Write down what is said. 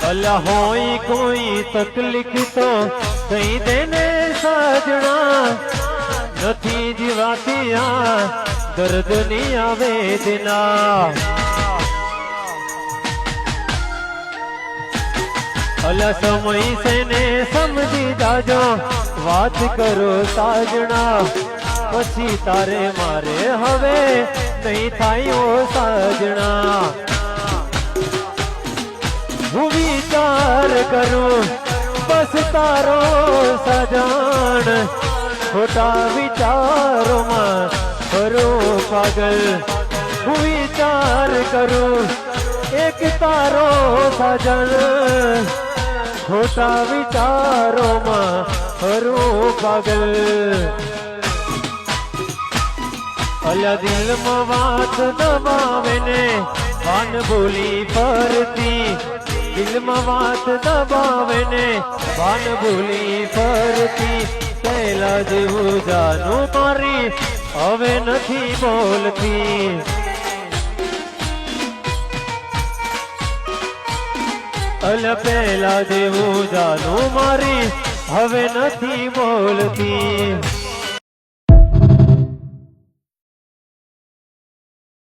અલા હોય કોઈ તકલીફ તો કઈ દેને સાજણા નથી જીવાતી આ દર્દની આવેદના અલા સમય છે ને સમજી જાજો વાત કરો સાજણા પછી તારે મારે હવે નહીં થાય ઓ સાજણા હું વિચાર કરું બસ તારો સજાણ ખોટા વિચારોમાં ફરું પાગલ હું વિચાર કરું એક તારો સજન ખોટા વિચારોમાં ફરું પાગલ અલ્યા દિલમાં વાત દબાવે ને વાન બોલી ફરતી દિલમાં વાત દબાવે ને વાન બોલી ફરતી પહેલા જેવું જાનું મારી હવે નથી બોલતી અલ્યા પહેલા જેવું જાનું મારી હવે નથી બોલતી